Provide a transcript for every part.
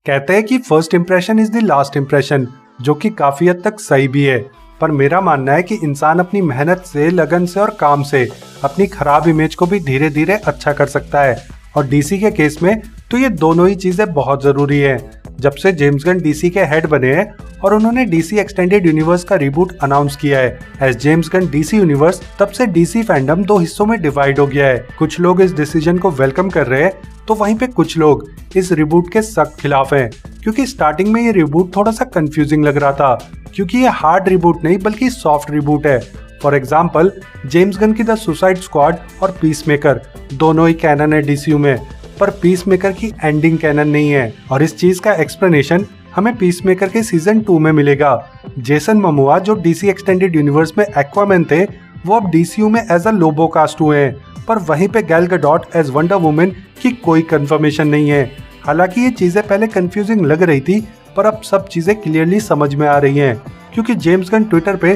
कहते हैं कि first impression is the last impression, जो कि काफी हद तक सही भी है। पर मेरा मानना है कि इंसान अपनी मेहनत से, लगन से और काम से अपनी खराब इमेज को भी धीरे धीरे अच्छा कर सकता है। और डीसी के केस में तो ये दोनों ही चीजें बहुत जरूरी है। जब से जेम्स गन डीसी के हेड बने हैं और उन्होंने डीसी एक्सटेंडेड यूनिवर्स का रिबूट अनाउंस किया है as James Gunn DC universe, तब से डीसी फैंडम दो हिस्सों में डिवाइड हो गया है। कुछ लोग इस डिसीजन को वेलकम कर रहे हैं तो वहीं पे कुछ लोग इस रिबूट के सख्त खिलाफ हैं, क्योंकि स्टार्टिंग में ये रिबूट थोड़ा सा कंफ्यूजिंग लग रहा था, क्योंकि ये हार्ड रिबूट नहीं बल्कि सॉफ्ट रिबूट है। फॉर एग्जाम्पल, जेम्स गन की द सुसाइड स्क्वाड और पीसमेकर दोनों ही कैनन है डीसीयू में, पर पीसमेकर की एंडिंग कैनन नहीं है। और इस चीज का एक्सप्लेनेशन हमें पीसमेकर के सीजन 2 में मिलेगा। जेसन मोमोआ जो डीसी एक्सटेंडेड यूनिवर्स में एक्वामैन थे, वो अब डीसीयू में एज अ लोबो कास्ट हुए हैं, पर वहीं पे Gal Gadot as wonder woman की कोई कंफर्मेशन नहीं है। हालांकि ये चीजें पहले कंफ्यूजिंग लग रही थी, पर अब सब चीजें क्लियरली समझ में आ रही हैं, क्योंकि जेम्स गन ट्विटर पे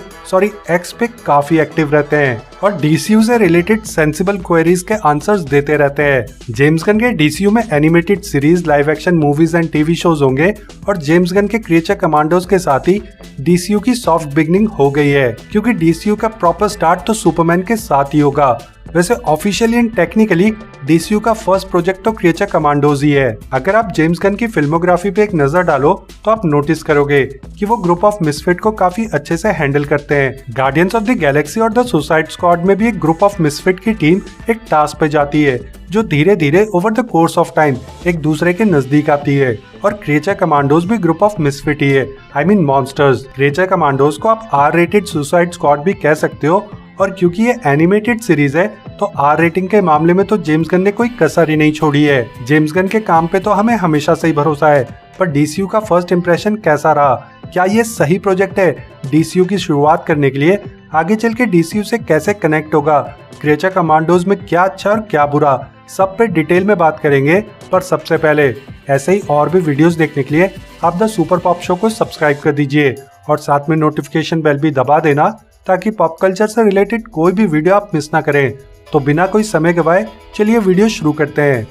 एक्स पे काफी एक्टिव रहते हैं और डीसीयू से रिलेटेड सेंसिबल क्वेरीज के आंसर्स देते रहते हैं। जेम्स गन के डीसीयू में animated series, live action movies and TV shows होंगे और जेम्स गन के क्रिएचर कमांडोज के साथ ही डीसीयू की सॉफ्ट बिगनिंग हो गई है, क्योंकि डीसीयू का प्रॉपर स्टार्ट तो सुपरमैन के साथ ही होगा। वैसे ऑफिशियली एंड टेक्निकली डीसीयू का फर्स्ट प्रोजेक्ट तो क्रिएचर कमांडोज ही है। अगर आप जेम्स गन की फिल्मोग्राफी पे एक नजर डालो तो आप नोटिस करोगे कि वो ग्रुप ऑफ मिसफिट को काफी अच्छे से हैंडल करते हैं। गार्डियंस ऑफ द गैलेक्सी और द सुसाइड स्क्वाड में भी एक ग्रुप ऑफ मिसफिट की टीम एक टास्क पे जाती है, जो धीरे धीरे over the course of time एक दूसरे के नजदीक आती है। और क्रिएचर कमांडोज भी ग्रुप ऑफ मिसफिट ही है, I mean monsters. Creature commandos को आप आर रेटेड सुसाइड स्क्वाड भी कह सकते हो, और क्योंकि ये एनिमेटेड सीरीज है तो आर रेटिंग के मामले में तो जेम्स गन ने कोई कसर ही नहीं छोड़ी है। जेम्स गन के काम पे तो हमें हमेशा से ही भरोसा है, पर डीसीयू का फर्स्ट इंप्रेशन कैसा रहा? क्या ये सही प्रोजेक्ट है डीसीयू की शुरुआत करने के लिए? आगे चल के डीसीयू से कैसे कनेक्ट होगा? क्रिएचर कमांडोज में क्या अच्छा और क्या बुरा, सब पे डिटेल में बात करेंगे। पर सबसे पहले ऐसे ही और भी वीडियोस देखने के लिए आप द सुपर पॉप शो को सब्सक्राइब कर दीजिए और साथ में नोटिफिकेशन बेल भी दबा देना, ताकि पॉप कल्चर से रिलेटेड कोई भी वीडियो आप मिस ना करें। तो बिना कोई समय गवाए चलिए वीडियो शुरू करते हैं।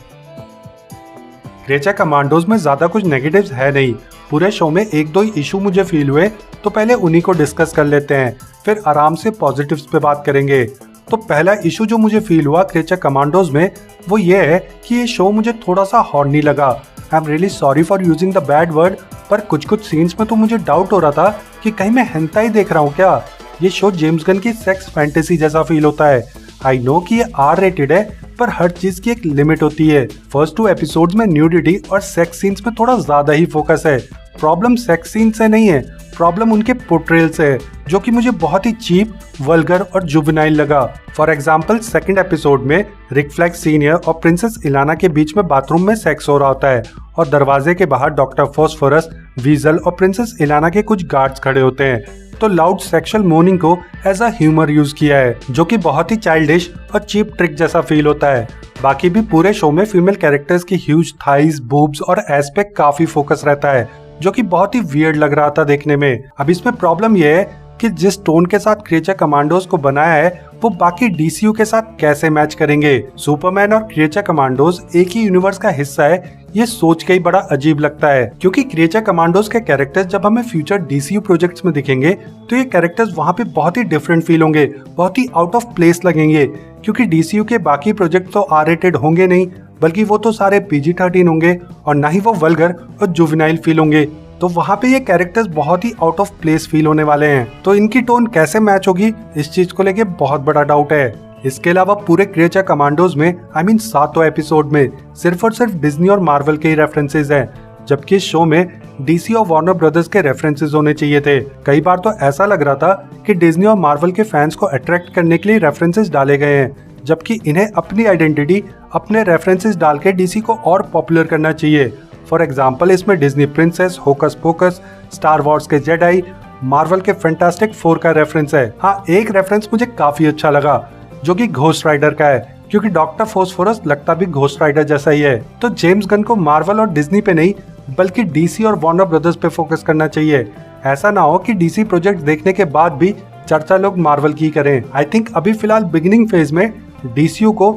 क्रिएचर कमांडोज में ज्यादा कुछ नेगेटिव्स है नहीं। पूरे शो में एक दो ही इशू मुझे फील हुए, तो पहले उन्हीं को डिस्कस कर लेते हैं, फिर आराम से पॉजिटिव्स पे बात करेंगे। तो पहला इशू जो मुझे फील हुआ क्रिएचर कमांडोज में, वो ये है कि ये शो मुझे थोड़ा सा हॉर्नी लगा। I am really sorry for using the bad word, पर कुछ सीन्स में तो मुझे डाउट हो रहा था कि कहीं मैं हेंटाई देख रहा हूँ क्या। ये शो जेम्स गन की सेक्स फैंटेसी जैसा फील होता है। आई नो कि ये आर रेटेड है, पर हर चीज की एक लिमिट होती है। फर्स्ट 2 एपिसोड्स में न्यूडिटी और सेक्स सीन्स में थोड़ा ज्यादा ही फोकस है। प्रॉब्लम सेक्स सीन से नहीं है, प्रॉब्लम उनके पोर्ट्रेल से है, जो कि मुझे बहुत ही चीप, वल्गर और जुवेनाइल लगा। फॉर एग्जाम्पल, सेकंड एपिसोड में रिक फ्लैग सीनियर और प्रिंसेस इलाना के बीच में बाथरूम में सेक्स हो रहा होता है और दरवाजे के बाहर डॉक्टर फॉस्फोरस, वीजल और प्रिंसेस इलाना के कुछ गार्ड्स खड़े होते हैं। तो लाउड सेक्सुअल मोर्निंग को एज अ ह्यूमर यूज किया है, जो कि बहुत ही चाइल्डिश और चीप ट्रिक जैसा फील होता है। बाकी भी पूरे शो में फीमेल कैरेक्टर्स की ह्यूज थाइज, बूब्स और एस पे काफी फोकस रहता है, जो कि बहुत ही वियर्ड लग रहा था देखने में। अब इसमें प्रॉब्लम यह है कि जिस टोन के साथ क्रिएचर कमांडोज को बनाया है, वो बाकी डीसीयू के साथ कैसे मैच करेंगे। सुपरमैन और क्रिएचर कमांडोज एक ही यूनिवर्स का हिस्सा है, ये सोच के ही बड़ा अजीब लगता है, क्योंकि क्रिएचर कमांडोज के कैरेक्टर्स जब हमें फ्यूचर डीसीयू प्रोजेक्ट्स में दिखेंगे तो ये कैरेक्टर्स वहाँ पे बहुत ही डिफरेंट फील होंगे, बहुत ही आउट ऑफ प्लेस लगेंगे, क्योंकि डीसीयू के बाकी प्रोजेक्ट तो आर रेटेड होंगे नहीं, बल्कि वो तो सारे PG-13 होंगे और ना ही वो वल्गर और जुवेनाइल फील होंगे। तो वहाँ पे ये कैरेक्टर्स बहुत ही आउट ऑफ प्लेस फील होने वाले हैं। तो इनकी टोन कैसे मैच होगी, इस चीज को लेके बहुत बड़ा डाउट है। इसके अलावा पूरे क्रिएचर कमांडोज में, आई मीन 7 एपिसोड में सिर्फ और सिर्फ डिज्नी और मार्वल के ही रेफरेंसेस हैं, जबकि इस शो में डीसी और वार्नर ब्रदर्स के रेफरेंसेस होने चाहिए थे। कई बार तो ऐसा लग रहा था कि डिज्नी और मार्वल के फैंस को अट्रैक्ट करने के लिए रेफरेंसेस डाले गए हैं, जबकि इन्हें अपनी आइडेंटिटी, अपने रेफरेंसेस डाल के डीसी को और पॉपुलर करना चाहिए। फॉर एग्जाम्पल, इसमें Disney princess, hocus focus, star Wars के जेडाई, मार्वल के फैंटास्टिक 4 का रेफरेंस है। हाँ, एक रेफरेंस मुझे काफी अच्छा लगा, जो कि घोस्ट राइडर का है, क्योंकि डॉक्टर फॉस्फोरस लगता भी घोस्ट राइडर जैसा ही है। तो जेम्स गन को मार्वल और डिज्नी पे नहीं, बल्कि डीसी और वार्नर ब्रदर्स पे फोकस करना चाहिए। ऐसा ना हो कि डीसी प्रोजेक्ट देखने के बाद भी चर्चा लोग मार्वल की करें। आई थिंक अभी फिलहाल बिगिनिंग फेज में डीसीयू को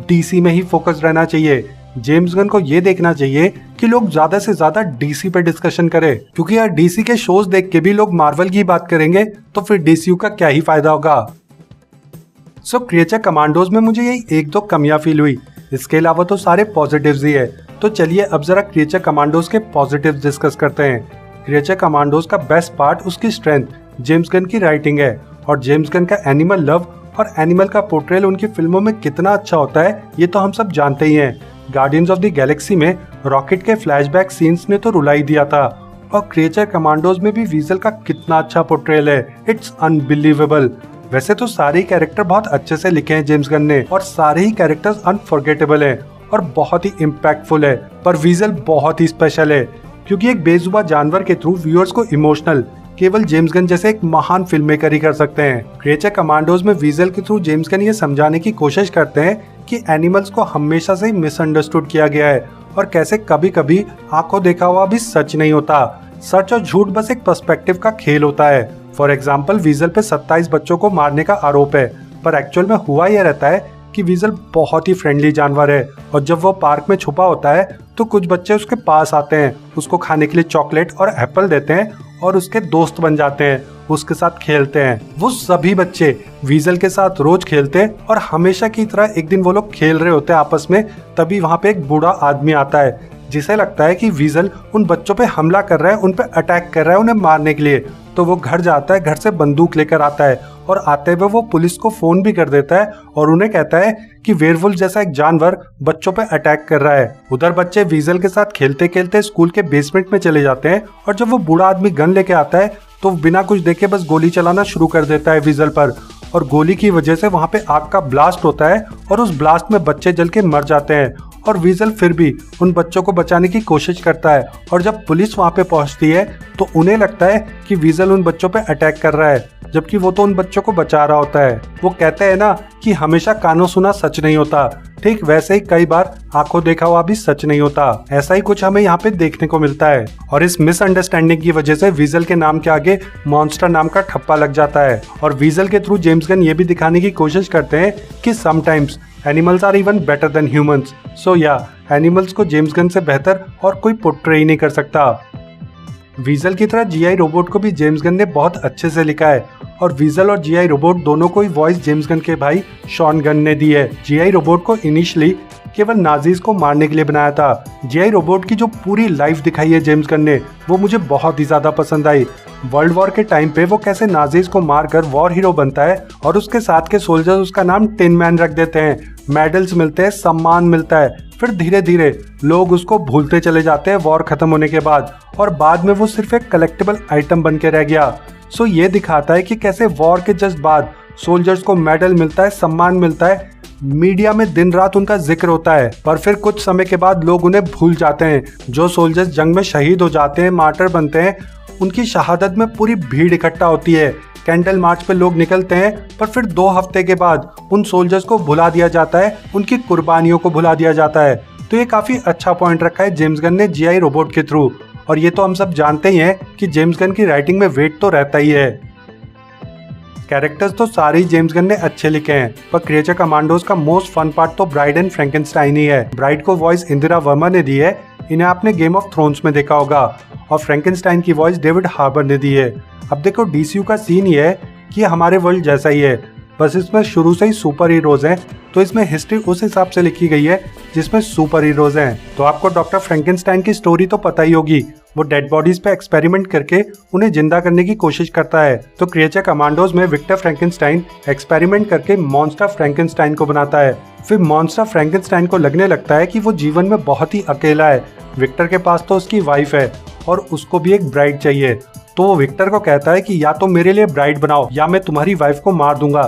डीसी में ही फोकस रहना चाहिए, जेम्स गन को ये देखना चाहिए कि लोग ज्यादा से ज्यादा डीसी पे डिस्कशन करें, क्योंकि यार डीसी के शोज देख के भी लोग मार्वल की बात करेंगे तो फिर डीसीयू का क्या ही फायदा होगा। सो क्रिएचर कमांडोज में मुझे यही एक दो कमियां फील हुई, इसके अलावा तो सारे पॉजिटिव्स ही है। तो चलिए अब जरा क्रिएचर कमांडोज के पॉजिटिव्स डिस्कस करते हैं। क्रिएचर कमांडोज का बेस्ट पार्ट उसकी स्ट्रेंथ, जेम्स गन की राइटिंग है, और जेम्स गन का एनिमल लव और एनिमल का पोर्ट्रेल उनकी फिल्मों में कितना अच्छा होता है ये तो हम सब जानते ही हैं। गार्डियंस ऑफ द गैलेक्सी में रॉकेट के फ्लैशबैक सीन्स ने तो रुला ही दिया था, और क्रिएचर कमांडोज में भी वीजल का कितना अच्छा पोर्ट्रेल है, इट्स अनबिलीवेबल। वैसे तो सारे ही कैरेक्टर बहुत अच्छे से लिखे हैं जेम्स गन ने, और सारे ही कैरेक्टर्स अनफॉरगेटेबल हैं और बहुत ही इम्पैक्टफुल है, पर वीजल बहुत ही स्पेशल है क्योंकि एक बेजुबान जानवर के थ्रू व्यूअर्स को इमोशनल केवल जेम्स गन जैसे एक महान फिल्म मेकर ही कर सकते हैं। क्रिएचर कमांडोज में वीजल के थ्रू जेम्स गन ये समझाने की कोशिश करते हैं कि एनिमल्स को हमेशा से मिसअंडरस्टूड किया गया है, और कैसे कभी कभी आंखों देखा हुआ भी सच नहीं होता। सच और झूठ बस एक पर्सपेक्टिव का खेल होता है। फॉर एग्जाम्पल वीजल पे 27 बच्चों को मारने का आरोप है, पर एक्चुअल में हुआ यह रहता है कि वीजल बहुत ही फ्रेंडली जानवर है, और जब वो पार्क में छुपा होता है तो कुछ बच्चे उसके पास आते हैं, उसको खाने के लिए चॉकलेट और एप्पल देते हैं और उसके दोस्त बन जाते हैं, उसके साथ खेलते हैं। वो सभी बच्चे वीजल के साथ रोज खेलते हैं, और हमेशा की तरह एक दिन वो लोग खेल रहे होते हैं आपस में, तभी वहाँ पे एक बूढ़ा आदमी आता है जिसे लगता है कि वीजल उन बच्चों पे हमला कर रहा है, उन पे अटैक कर रहा है उन्हें मारने के लिए। तो वो घर जाता है, घर से बंदूक लेकर आता है, और आते हुए वो पुलिस को फोन भी कर देता है और उन्हें कहता है कि वेयरवुल्फ जैसा एक जानवर बच्चों पे अटैक कर रहा है। उधर बच्चे वीजल के साथ खेलते खेलते स्कूल के बेसमेंट में चले जाते हैं, और जब वो बूढ़ा आदमी गन लेके आता है तो बिना कुछ देखे बस गोली चलाना शुरू कर देता है वीजल पर, और गोली की वजह से वहाँ पे आग का ब्लास्ट होता है और उस ब्लास्ट में बच्चे जल के मर जाते हैं। और वीजल फिर भी उन बच्चों को बचाने की कोशिश करता है, और जब पुलिस वहाँ पे पहुँचती है तो उन्हें लगता है कि वीजल उन बच्चों पे अटैक कर रहा है, जबकि वो तो उन बच्चों को बचा रहा होता है। वो कहते हैं ना कि हमेशा कानों सुना सच नहीं होता, ठीक वैसे ही कई बार आंखों देखा हुआ भी सच नहीं होता। ऐसा ही कुछ हमें यहाँ पे देखने को मिलता है, और इस मिसअंडरस्टैंडिंग की वजह से वीजल के नाम के आगे मॉन्स्टर नाम का ठप्पा लग जाता है। और वीजल के थ्रू जेम्स गन ये भी दिखाने की कोशिश करते हैं कि sometimes animals are even better than humans. So या एनिमल्स को जेम्स गन से बेहतर और कोई पोर्ट्रे ही नहीं कर सकता। वीजल की तरह जीआई रोबोट को भी जेम्स गन ने बहुत अच्छे से लिखा है, और वीजल और जीआई रोबोट दोनों को ही वॉइस जेम्स गन के भाई शॉन गन ने दी है। जीआई रोबोट को इनिशियली केवल नाजीज को मारने के लिए बनाया था। जीआई रोबोट की जो पूरी लाइफ दिखाई है जेम्स गन ने, वो मुझे बहुत ही ज्यादा पसंद आई। वर्ल्ड वॉर के टाइम पे वो कैसे नाजीज को मारकर वॉर हीरो बनता है, और उसके साथ के सोल्जर्स उसका नाम टिन मैन रख देते हैं, मेडल्स मिलते हैं, सम्मान मिलता है। फिर धीरे धीरे लोग उसको भूलते चले जाते हैं वॉर खत्म होने के बाद, और बाद में वो सिर्फ एक कलेक्टिबल आइटम बन के रह गया। सो ये दिखाता है कि कैसे वॉर के जस्ट बाद सोल्जर्स को मेडल मिलता है, सम्मान मिलता है, मीडिया में दिन रात उनका जिक्र होता है, पर फिर कुछ समय के बाद लोग उन्हें भूल जाते हैं। जो सोल्जर्स जंग में शहीद हो जाते हैं, मार्टर बनते हैं, उनकी शहादत में पूरी भीड़ इकट्ठा होती है, कैंडल मार्च पे लोग निकलते हैं, पर फिर 2 हफ्ते के बाद उन सोल्जर्स को भुला दिया जाता है, उनकी कुर्बानियों को भुला दिया जाता है। तो ये काफी अच्छा पॉइंट रखा है जेम्स गन ने जीआई रोबोट के थ्रू, और ये तो हम सब जानते ही हैं कि जेम्स गन की राइटिंग में वेट तो रहता ही है। कैरेक्टर्स तो सारे ही जेम्स गन ने अच्छे लिखे हैं, पर क्रिएचर कमांडोज का मोस्ट फन पार्ट तो ब्राइड एंड फ्रैंकेनस्टाइन ही है। ब्राइड को वॉइस इंदिरा वर्मा ने दी है, इन्हें आपने गेम ऑफ थ्रोन्स में देखा होगा, और फ्रैंकेनस्टाइन की वॉइस डेविड हार्बर ने दी है। अब देखो डीसीयू का सीन ये है कि हमारे वर्ल्ड जैसा ही है, बस इसमें शुरू से ही सुपर हीरोज हैं, तो इसमें हिस्ट्री उस हिसाब से लिखी गई है जिसमें सुपर हीरोज हैं। तो आपको डॉक्टर फ्रैंकेनस्टाइन की स्टोरी तो पता ही होगी, वो डेड बॉडीज पे एक्सपेरिमेंट करके उन्हें जिंदा करने की कोशिश करता है। तो क्रिएचर कमांडोज में विक्टर फ्रैंकेनस्टाइन एक्सपेरिमेंट करके मॉन्स्टर फ्रैंकेनस्टाइन को बनाता है। फिर मॉन्स्टर फ्रैंकेनस्टाइन को लगने लगता है कि वो जीवन में बहुत ही अकेला है। विक्टर के पास तो उसकी वाइफ है और उसको भी एक ब्राइड चाहिए, तो वो विक्टर को कहता है कि या तो मेरे लिए ब्राइड बनाओ या मैं तुम्हारी वाइफ को मार दूंगा,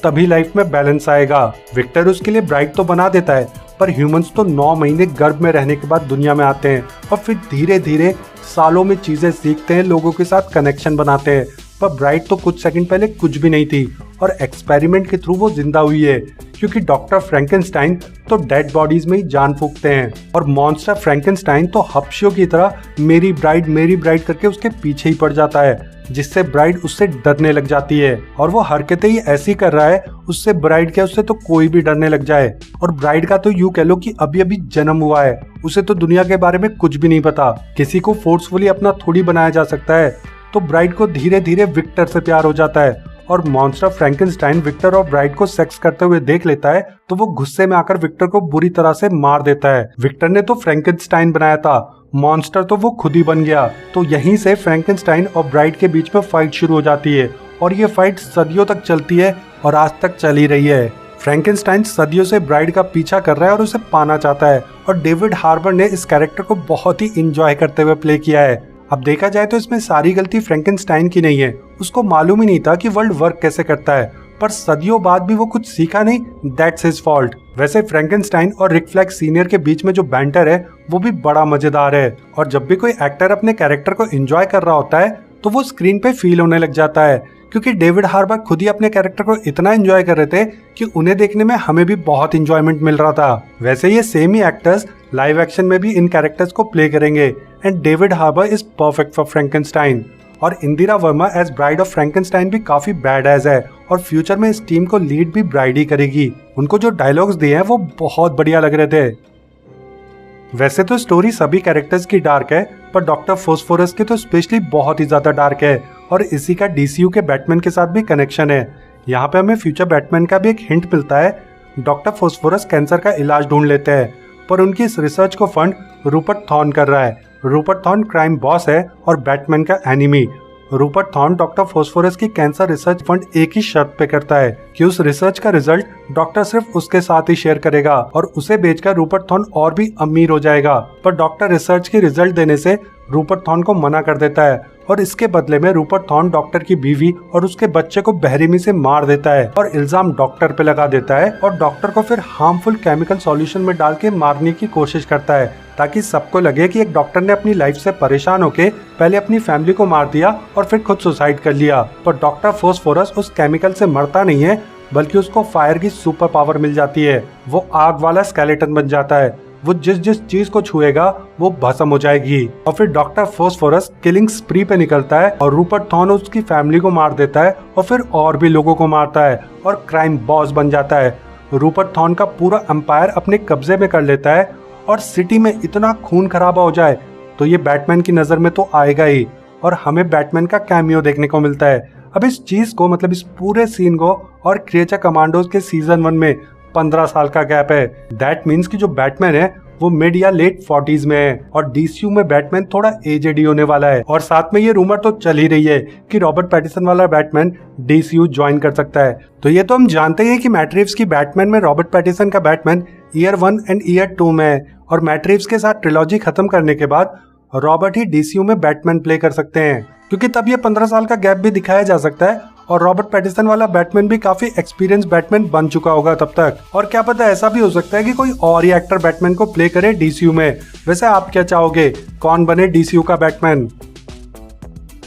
तभी लाइफ में बैलेंस आएगा। विक्टर उसके लिए ब्राइड तो बना देता है, पर ह्यूमंस तो 9 महीने गर्भ में रहने के बाद दुनिया में आते हैं, और फिर धीरे धीरे सालों में चीजें सीखते हैं, लोगों के साथ कनेक्शन बनाते हैं। पर ब्राइड तो कुछ सेकंड पहले कुछ भी नहीं थी, और एक्सपेरिमेंट के थ्रू वो जिंदा हुई है, क्योंकि डॉक्टर फ्रैंकेनस्टाइन तो डेड बॉडीज में ही जान फूंकते हैं और मॉन्स्टर फ्रैंकेनस्टाइन तो हबशियों की तरह मेरी ब्राइड करके उसके पीछे ही पड़ जाता है, जिससे ब्राइड उससे डरने लग जाती है और वो हरकतें ही ऐसी कर रहा है उससे ब्राइड क्या उससे तो कोई भी डरने लग जाए। और ब्राइड का तो यूं कह लो कि अभी अभी जन्म हुआ है, उसे तो दुनिया के बारे में कुछ भी नहीं पता, किसी को फोर्सफुली अपना थोड़ी बनाया जा सकता है। तो ब्राइड को धीरे धीरे विक्टर से प्यार हो जाता है और मॉन्स्टर फ्रैंकेनस्टाइन विक्टर और ब्राइड को सेक्स करते हुए देख लेता है तो वो गुस्से में आकर विक्टर को बुरी तरह से मार देता है। विक्टर ने तो फ्रैंकेनस्टाइन बनाया था, मॉन्स्टर तो वो खुद ही बन गया। तो यहीं से फ्रैंकेनस्टाइन और ब्राइड के बीच में फाइट शुरू हो जाती है और ये फाइट सदियों तक चलती है और आज तक चली रही है। फ्रैंकेनस्टाइन सदियों से ब्राइड का पीछा कर रहा है और उसे पाना चाहता है और डेविड हार्बर ने इस कैरेक्टर को बहुत ही इंजॉय करते हुए प्ले किया है। अब देखा जाए तो इसमें सारी गलती फ्रैंकेनस्टाइन की नहीं है, उसको मालूम ही नहीं था कि वर्ल्ड वर्क कैसे करता है, पर सदियों बाद भी वो कुछ सीखा नहीं, दैट्स हिज फॉल्ट। वैसे फ्रैंकेनस्टाइन और रिक फ्लैग सीनियर के बीच में जो बैंटर है वो भी बड़ा मजेदार है और जब भी कोई एक्टर अपने कैरेक्टर को एंजॉय कर रहा होता है तो वो स्क्रीन पे फील होने लग जाता है, क्योंकि डेविड हार्बर खुद ही अपने कैरेक्टर को इतना एंजॉय कर रहे थे कि उन्हें देखने में हमें भी बहुत एंजॉयमेंट मिल रहा था। वैसे ये सेम ही एक्टर्स लाइव एक्शन में भी इन कैरेक्टर्स को प्ले करेंगे and David Harbour is perfect for Frankenstein. और Indira Varma as bride of Frankenstein भी काफी बैड एज है और फ्यूचर में इस टीम को लीड भी ब्राइड ही करेगी। उनको जो डायलॉग्स दिए हैं वो बहुत बढ़िया लग रहे थे। वैसे तो स्टोरी सभी कैरेक्टर्स की डार्क है, पर डॉक्टर फोस्फोरस की तो स्पेशली बहुत ही ज्यादा डार्क है और इसी का डीसीयू के बैटमैन के साथ भी कनेक्शन है। यहाँ पे हमें फ्यूचर बैटमैन का भी एक हिंट मिलता है। डॉक्टर फोस्फोरस कैंसर का इलाज ढूंढ लेते हैं, पर उनकी इस रिसर्च को फंड रूपर्ट थॉर्न कर रहा है। रूपर्ट थॉर्न क्राइम बॉस है और बैटमैन का enemy. Rupert thorn doctor phosphorus की कैंसर रिसर्च फंड एक ही शर्त पे करता है कि उस रिसर्च का रिजल्ट डॉक्टर सिर्फ उसके साथ ही शेयर करेगा और उसे बेचकर रूपर्ट थॉर्न और भी अमीर हो जाएगा। पर डॉक्टर रिसर्च की रिजल्ट देने से रूपर्ट थॉर्न को मना कर देता है और इसके बदले में रूपर्ट थॉर्न डॉक्टर की बीवी और उसके बच्चे को बेरहमी से मार देता है और इल्जाम डॉक्टर पे लगा देता है और डॉक्टर को फिर हार्मफुल केमिकल सॉल्यूशन में डाल के मारने की कोशिश करता है, ताकि सबको लगे कि एक डॉक्टर ने अपनी लाइफ से परेशान होके पहले अपनी फैमिली को मार दिया और फिर खुद सुसाइड कर लिया। पर डॉक्टर फोस्फोरस उस केमिकल से मरता नहीं है, बल्कि उसको फायर की सुपर पावर मिल जाती है। वो आग वाला स्केलेटन बन जाता है, वो जिस जिस चीज को छुएगा वो भस्म हो जाएगी। और फिर डॉक्टर फोस्फोरस किलिंग स्प्री पे निकलता है और रूपर्ट थॉर्न उसकी फैमिली को मार देता है और फिर और भी लोगों को मारता है और क्राइम बॉस बन जाता है। रूपर्ट थॉर्न का पूरा एम्पायर अपने कब्जे में कर लेता है और सिटी में इतना खून खराबा हो जाए तो ये बैटमैन की नजर में तो आएगा ही और हमें बैटमैन का कैमियो देखने को मिलता है। अब इस चीज को मतलब इस पूरे सीन को और क्रिएचर कमांडोज के सीजन 1 में 15 साल का गैप है। दैट मीन्स कि जो बैटमैन है वो मिड या लेट 40s में है और डीसीयू में बैटमैन थोड़ा एजेड ही होने वाला है। और साथ में ये रूमर तो चल ही रही है कि रॉबर्ट पैटिसन वाला बैटमैन डीसीयू ज्वाइन कर सकता है। तो ये तो हम जानते हैं कि मैट रीव्स की बैटमैन में रॉबर्ट पैटिसन का बैटमैन ईयर 1 एंड ईयर 2 में है और मैट रीव्स के साथ ट्रिलॉजी खत्म करने के बाद रॉबर्ट ही डीसीयू में बैटमैन प्ले कर सकते हैं, क्योंकि तब ये 15 साल का गैप भी दिखाया जा सकता है और रॉबर्ट पैटिसन वाला बैटमैन भी काफी एक्सपीरियंस बैटमैन बन चुका होगा तब तक। और क्या पता ऐसा भी हो सकता है कि कोई और ही एक्टर बैटमैन को प्ले करे डीसीयू में। वैसे आप क्या चाहोगे, कौन बने डीसीयू का बैटमैन?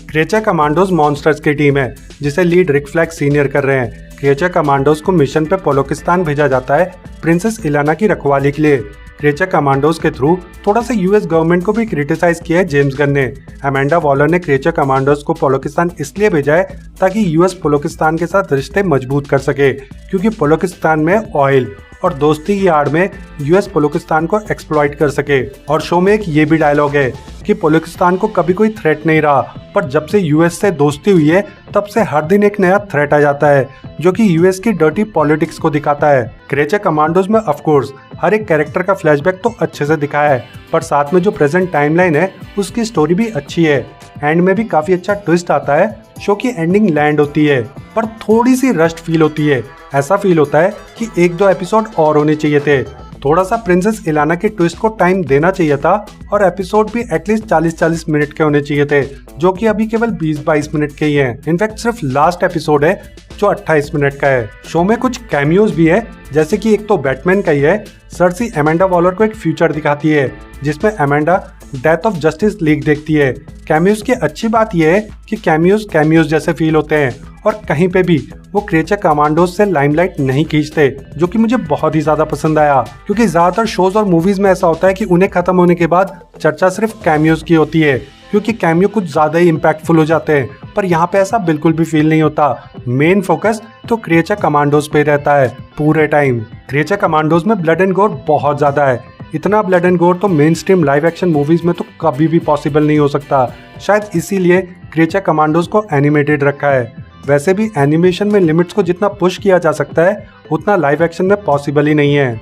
क्रिएचर कमांडोज मॉन्स्टर्स की टीम है जिसे लीड रिक फ्लैग सीनियर कर रहे हैं। क्रिएचर कमांडोज को मिशन पे पोलोकिस्तान भेजा जाता है प्रिंसेस इलाना की रखवाली के लिए। क्रिएचर कमांडोज के थ्रू थोड़ा सा यूएस गवर्नमेंट को भी क्रिटिसाइज किया है जेम्स गन ने। अमेंडा वॉलर ने क्रिएचर कमांडोज को पोलोकिस्तान इसलिए भेजा है ताकि यूएस पोलोकिस्तान के साथ रिश्ते मजबूत कर सके, क्योंकि पोलोकिस्तान में ऑयल और दोस्ती की आड़ में यूएस पोलोकिस्तान को एक्सप्लॉइट कर सके। और शो में एक ये भी डायलॉग है कि पोलोकिस्तान को कभी कोई थ्रेट नहीं रहा, पर जब से यूएस से दोस्ती हुई है तब से हर दिन एक नया थ्रेट आ जाता है, जो कि यूएस की डर्टी पॉलिटिक्स को दिखाता है। क्रिएचर कमांडोज में ऑफ कोर्स हर एक कैरेक्टर का फ्लैशबैक तो अच्छे से दिखाया है, पर साथ में जो प्रेजेंट टाइमलाइन है उसकी स्टोरी भी अच्छी है। एंड में भी काफी अच्छा ट्विस्ट आता है। शो की एंडिंग लैंड होती है पर थोड़ी सी रश्ड फील होती है। ऐसा फील होता है कि 1-2 एपिसोड और होने चाहिए थे। थोड़ा सा प्रिंसेस इलाना के ट्विस्ट को टाइम देना चाहिए था और एपिसोड भी एटलीस्ट 40-40 मिनट के होने चाहिए थे, जो कि अभी केवल 20-22 मिनट के ही हैं। इनफैक्ट सिर्फ लास्ट एपिसोड है जो 28 मिनट का है। शो में कुछ कैमियोज भी है, जैसे कि एक तो बैटमैन का ही है। सर्सी अमेंडा वॉलर को एक फ्यूचर दिखाती है जिसमें Amanda death of justice league देखती है। कैमियोज की अच्छी बात यह है कि कैमियोज जैसे फील होते हैं और कहीं पे भी वो क्रिएचर कमांडोज से लाइमलाइट नहीं खींचते, जो कि मुझे बहुत ही ज्यादा पसंद आया, क्योंकि ज्यादातर शोज और मूवीज में ऐसा होता है कि उन्हें खत्म होने के बाद चर्चा सिर्फ कैमियोज की होती है, क्योंकि कैमियो कुछ ज्यादा ही इम्पैक्टफुल हो जाते हैं। पर यहाँ पे ऐसा बिल्कुल भी फील नहीं होता। मेन फोकस तो क्रिएचर कमांडोज पे रहता है पूरे टाइम। क्रिएचर कमांडोज में ब्लड एंड गोर बहुत ज्यादा है। इतना ब्लड एंड गोर तो main stream live action movies में तो कभी भी पॉसिबल नहीं हो सकता। शायद इसीलिए क्रिएचर कमांडोज को एनिमेटेड रखा है। वैसे भी एनिमेशन में लिमिट्स को जितना पुश किया जा सकता है उतना लाइव एक्शन में पॉसिबल ही नहीं है।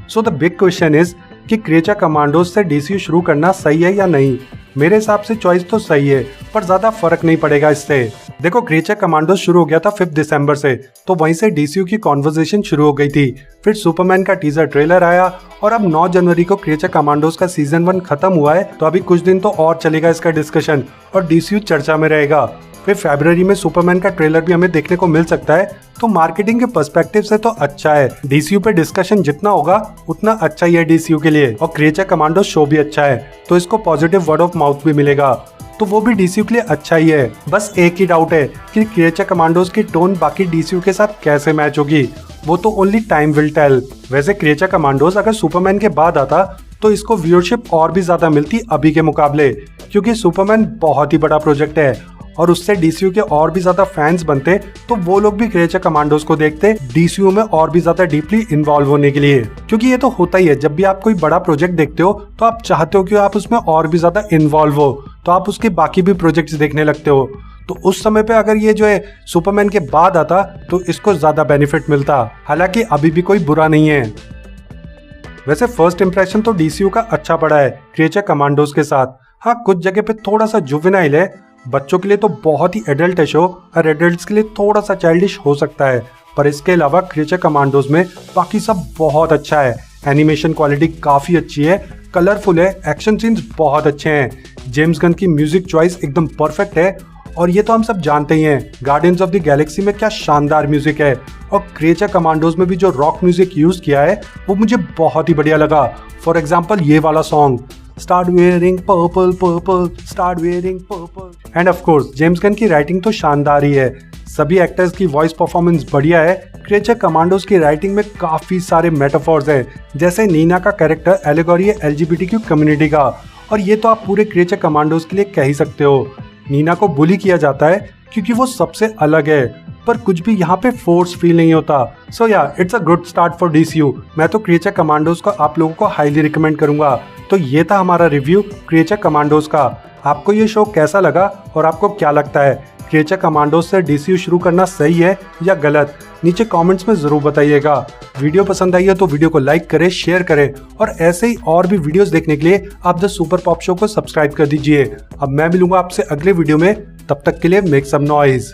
So the big question is कि क्रिएचर कमांडोज से डीसीयू शुरू करना सही है या नहीं। मेरे हिसाब से चॉइस तो सही है, पर ज्यादा फर्क नहीं पड़ेगा इससे। देखो, क्रिएचर कमांडोज शुरू हो गया था 5 दिसंबर से, तो वहीं से डीसीयू की कॉन्वर्सेशन शुरू हो गई थी। फिर सुपरमैन का टीजर ट्रेलर आया और अब 9 जनवरी को क्रिएचर कमांडोज का सीजन 1 खत्म हुआ है, तो अभी कुछ दिन तो और चलेगा इसका डिस्कशन और डीसीयू चर्चा में रहेगा। फिर फरवरी में सुपरमैन का ट्रेलर भी हमें देखने को मिल सकता है, तो मार्केटिंग के पर्सपेक्टिव से तो अच्छा है। डीसीयू पे डिस्कशन जितना होगा उतना अच्छा ही है डीसीयू के लिए, और क्रिएचर कमांडो शो भी अच्छा है, तो इसको पॉजिटिव वर्ड ऑफ माउथ भी मिलेगा, तो वो भी डीसीयू के लिए अच्छा ही है। बस एक ही डाउट है कि क्रिएचर कमांडोज की टोन बाकी डीसीयू के साथ कैसे मैच होगी, वो तो ओनली टाइम विल टेल। वैसे क्रिएचर कमांडोज अगर सुपरमैन के बाद आता तो इसको व्यूअरशिप और भी ज्यादा मिलती अभी के मुकाबले, क्योंकि सुपरमैन बहुत ही बड़ा प्रोजेक्ट है और उससे डीसीयू के और भी ज्यादा फैंस बनते, तो वो लोग भी क्रिएचर कमांडोज को देखते डीसीयू में और भी ज्यादा डीपली इन्वॉल्व होने के लिए। क्योंकि ये तो होता ही है, जब भी आप कोई बड़ा प्रोजेक्ट देखते हो तो आप चाहते हो कि आप उसमें और भी ज्यादा इन्वॉल्व हो, तो आप उसके बाकी भी प्रोजेक्ट्स देखने लगते हो। तो उस समय पे अगर ये जो है सुपरमैन के बाद आता तो इसको ज्यादा बेनिफिट मिलता। हालांकि अभी भी कोई बुरा नहीं है। वैसे फर्स्ट इंप्रेशन तो डीसीयू का अच्छा पड़ा है क्रिएचर कमांडोज के साथ। हाँ, कुछ जगह पे थोड़ा सा जुवेनाइल है, बच्चों के लिए तो बहुत ही एडल्ट है शो और एडल्ट्स के लिए थोड़ा सा चाइल्डिश हो सकता है, पर इसके अलावा क्रिएचर कमांडोज में बाकी सब बहुत अच्छा है। एनिमेशन क्वालिटी काफी अच्छी है, कलरफुल है, एक्शन सीन्स बहुत अच्छे हैं, जेम्स गन की म्यूजिक चॉइस एकदम परफेक्ट है, और ये तो हम सब जानते ही हैं गार्डियंस ऑफ द गैलेक्सी में क्या शानदार म्यूजिक है, और क्रिएचर कमांडोज में भी जो रॉक म्यूजिक यूज किया है वो मुझे बहुत ही बढ़िया लगा। फॉर एग्जाम्पल ये वाला song Start wearing purple, purple, start wearing purple. And of course, James Gunn की राइटिंग तो शानदार ही है। सभी एक्टर्स की वॉइस परफॉर्मेंस बढ़िया है। क्रिएचर कमांडोज की राइटिंग में काफी सारे मेटाफोर्स हैं, जैसे नीना का कैरेक्टर एलिगोरी है LGBTQ कम्युनिटी का, और ये तो आप पूरे क्रिएचर कमांडोज के लिए कह ही सकते हो। नीना को बुली किया जाता है क्योंकि वो सबसे अलग है, पर कुछ भी यहाँ पे फोर्स फील नहीं होता। सो या it's a good start for DCU. मैं तो क्रिएचर कमांडोज को आप लोगों को हाईली रिकमेंड करूंगा। तो ये था हमारा रिव्यू क्रिएचर कमांडोज का। आपको ये शो कैसा लगा और आपको क्या लगता है, क्रिएचर कमांडोज से डीसीयू शुरू करना सही है या गलत? नीचे कमेंट्स में जरूर बताइएगा। वीडियो पसंद आई है तो वीडियो को लाइक करें, शेयर करें, और ऐसे ही और भी वीडियोस देखने के लिए आप द सुपर पॉप शो को सब्सक्राइब कर दीजिए। अब मैं मिलूंगा आपसे अगले वीडियो में, तब तक के लिए मेक सम नॉइज।